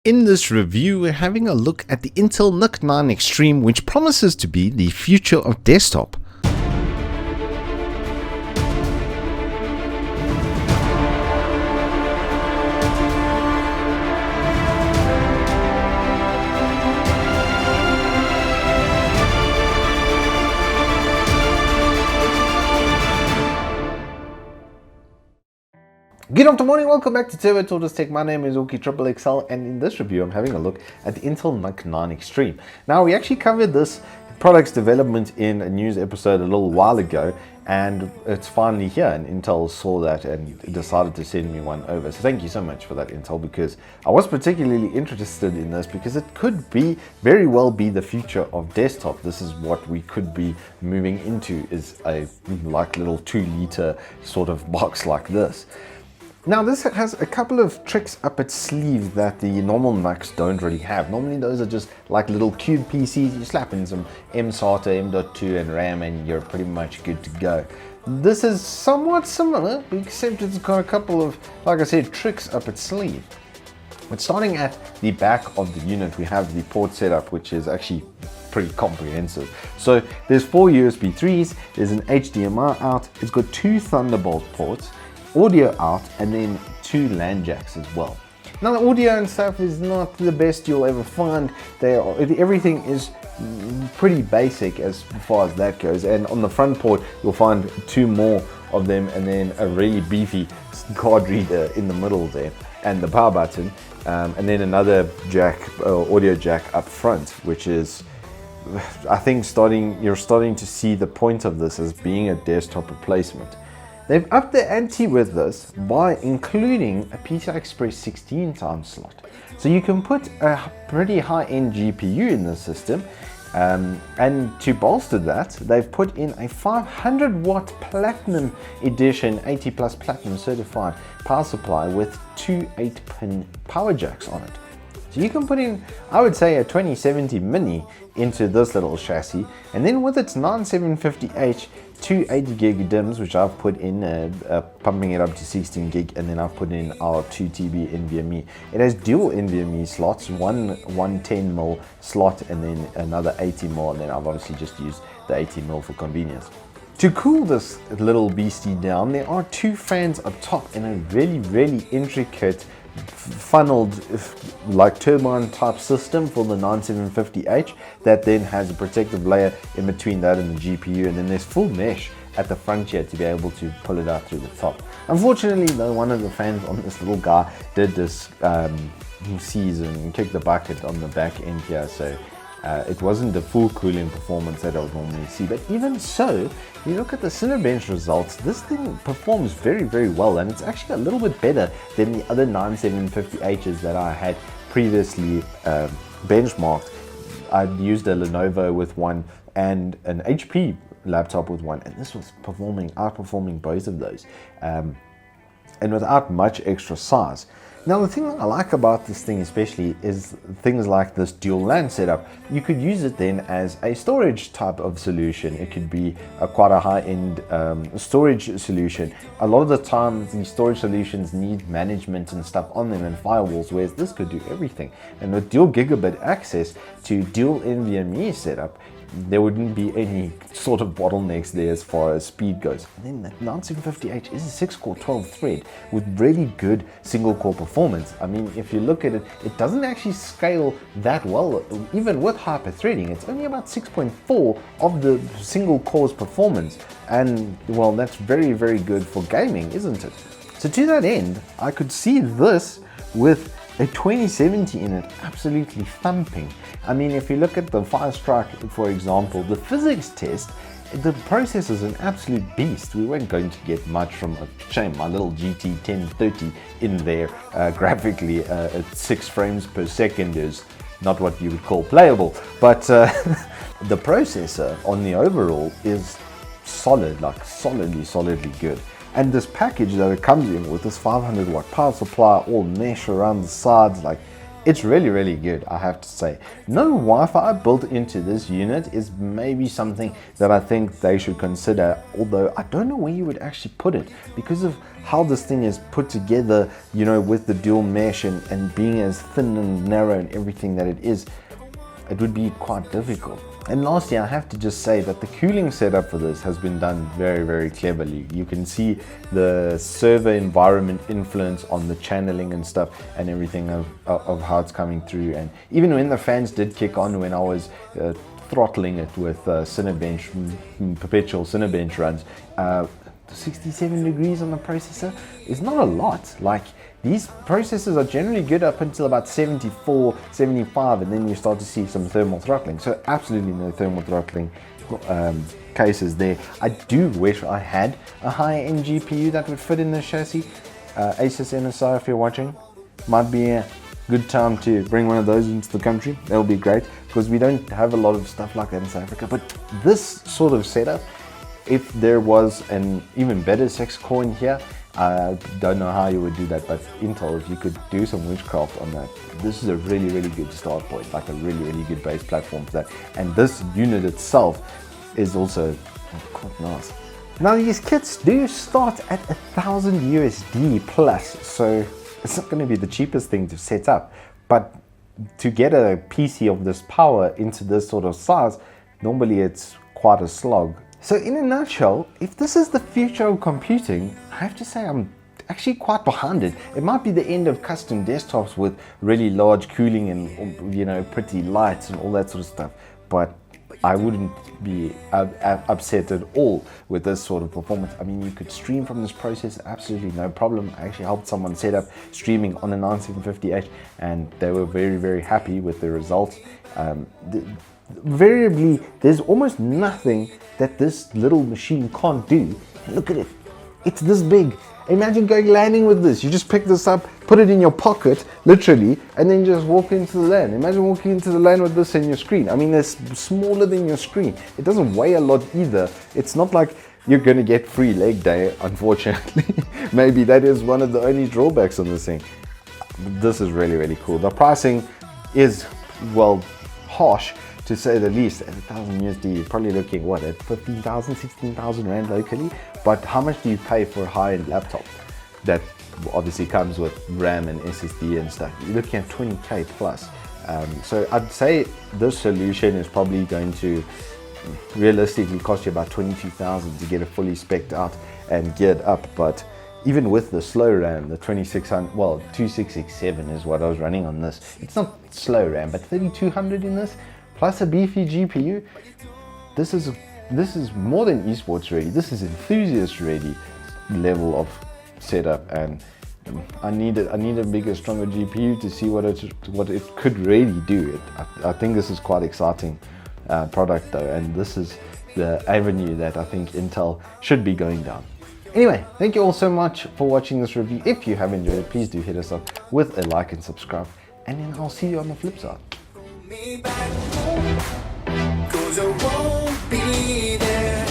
In this review, we're having a look at the Intel NUC 9 Extreme, which promises to be the future of desktop. Good afternoon, morning, welcome back to Turbo Tortoise Tech. My name is XXXL, and in this review I'm having a look at the Intel NUC 9 Extreme. Now, we actually covered this product's development in a news episode a little while ago, and it's finally here, and Intel saw that and decided to send me one over. So thank you so much for that, Intel, because I was particularly interested in this because it could very well be the future of desktop. This is what we could be moving into, is a little 2-liter sort of box like this. Now, this has a couple of tricks up its sleeve that the normal NUCs don't really have. Normally those are just like little cube PCs. You slap in some M-SATA, M.2 and RAM and you're pretty much good to go. This is somewhat similar, except it's got a couple of, like I said, tricks up its sleeve. But starting at the back of the unit, we have the port setup, which is actually pretty comprehensive. So there's 4 USB 3s, there's an HDMI out, it's got 2 Thunderbolt ports, audio out, and then 2 LAN jacks as well. Now, the audio and stuff is not the best you'll ever find. Everything is pretty basic as far as that goes, and on the front port you'll find 2 more of them, and then a really beefy card reader in the middle there, and the power button, and then another jack, audio jack up front, which is, I think, you're starting to see the point of this as being a desktop replacement. They've upped the ante with this by including a PCI Express 16 time slot. So you can put a pretty high-end GPU in the system, and to bolster that, they've put in a 500-watt Platinum Edition 80 plus Platinum certified power supply with 2 8-pin power jacks on it. So you can put in, I would say, a 2070 Mini into this little chassis, and then with its 9750H, 2 80 gig DIMMs, which I've put in, pumping it up to 16 gig, and then I've put in our 2 TB NVMe. It has dual NVMe slots, one 110mm slot and then another 80mm, and then I've obviously just used the 80mm for convenience. To cool this little beastie down, there are 2 fans up top and a really intricate funneled like turbine type system for the 9750H that then has a protective layer in between that and the GPU, and then there's full mesh at the front here to be able to pull it out through the top. Unfortunately though, one of the fans on this little guy did this seize and kick the bucket on the back end here, so it wasn't the full cooling performance that I would normally see. But even so, you look at the CINEBENCH results, this thing performs very well, and it's actually a little bit better than the other 9750Hs that I had previously benchmarked. I'd used a Lenovo with one and an HP laptop with one, and this was outperforming both of those, and without much extra size. Now, the thing that I like about this thing especially is things like this dual LAN setup. You could use it then as a storage type of solution. It could be quite a high-end storage solution. A lot of the time, these storage solutions need management and stuff on them and firewalls, whereas this could do everything. And with dual gigabit access to dual NVMe setup, there wouldn't be any sort of bottlenecks there as far as speed goes. And then the 9750H is a 6-core 12-thread with really good single-core performance. I mean, if you look at it, it doesn't actually scale that well, even with hyper-threading. It's only about 6.4 of the single core's performance, and well, that's very good for gaming, isn't it? So to that end, I could see this with a 2070 in it absolutely thumping. I mean, if you look at the FIRESTRIKE, for example, the physics test, the processor is an absolute beast. We weren't going to get much from a shame. My little GT 1030 in there, graphically at 6 frames per second is not what you would call playable. But the processor on the overall is solid, like solidly good. And this package that it comes in with, this 500-watt power supply, all mesh around the sides, like It's really, really good, I have to say. No Wi-Fi built into this unit is maybe something that I think they should consider, although I don't know where you would actually put it because of how this thing is put together, you know, with the dual mesh and being as thin and narrow and everything that it is, it would be quite difficult. And lastly, I have to just say that the cooling setup for this has been done very, very cleverly. You can see the server environment influence on the channeling and stuff and everything of how it's coming through. And even when the fans did kick on, when I was throttling it with CINEBENCH, perpetual CINEBENCH runs, 67 degrees on the processor is not a lot. Like, these processors are generally good up until about 74, 75, and then you start to see some thermal throttling. So absolutely no thermal throttling cases there. I do wish I had a higher-end GPU that would fit in the chassis. Asus NSI, if you're watching, might be a good time to bring one of those into the country. That would be great, because we don't have a lot of stuff like that in South Africa. But this sort of setup, if there was an even better 6-core in here, I don't know how you would do that, but Intel, if you could do some witchcraft on that, this is a really, really good start point, like a really, really good base platform for that. And this unit itself is also quite nice. Now, these kits do start at 1,000 USD plus, so it's not going to be the cheapest thing to set up, but to get a PC of this power into this sort of size, normally it's quite a slog. So in a nutshell, if this is the future of computing, I have to say I'm actually quite behind it. It might be the end of custom desktops with really large cooling and, you know, pretty lights and all that sort of stuff, but I wouldn't be upset at all with this sort of performance. I mean, you could stream from this processor, absolutely no problem. I actually helped someone set up streaming on a 9750H and they were very, very happy with the results. Variably, there's almost nothing that this little machine can't do. Look at it, it's this big. Imagine landing with this. You just pick this up, put it in your pocket, literally, and then just walk into the LAN. Imagine walking into the LAN with this in your screen. I mean, it's smaller than your screen. It doesn't weigh a lot either. It's not like you're gonna get free leg day, unfortunately. Maybe that is one of the only drawbacks on this thing. This is really, really cool. The pricing is, well, harsh, to say the least. At 1,000 USD, you're probably looking, what, at 15,000, 16,000 Rand locally? But how much do you pay for a high-end laptop that obviously comes with RAM and SSD and stuff? You're looking at 20K plus. So I'd say this solution is probably going to realistically cost you about 22,000 to get it fully spec'd out and geared up. But even with the slow RAM, the 2600, well, 2667 is what I was running on this. It's not slow RAM, but 3200 in this, plus a beefy GPU, this is more than esports ready. This is enthusiast ready level of setup, and I need a bigger, stronger GPU to see what it could really do. I think this is quite exciting product though, and this is the avenue that I think Intel should be going down. Anyway, thank you all so much for watching this review. If you have enjoyed it, please do hit us up with a like and subscribe, and then I'll see you on the flip side. Me back home, 'cause I won't be there.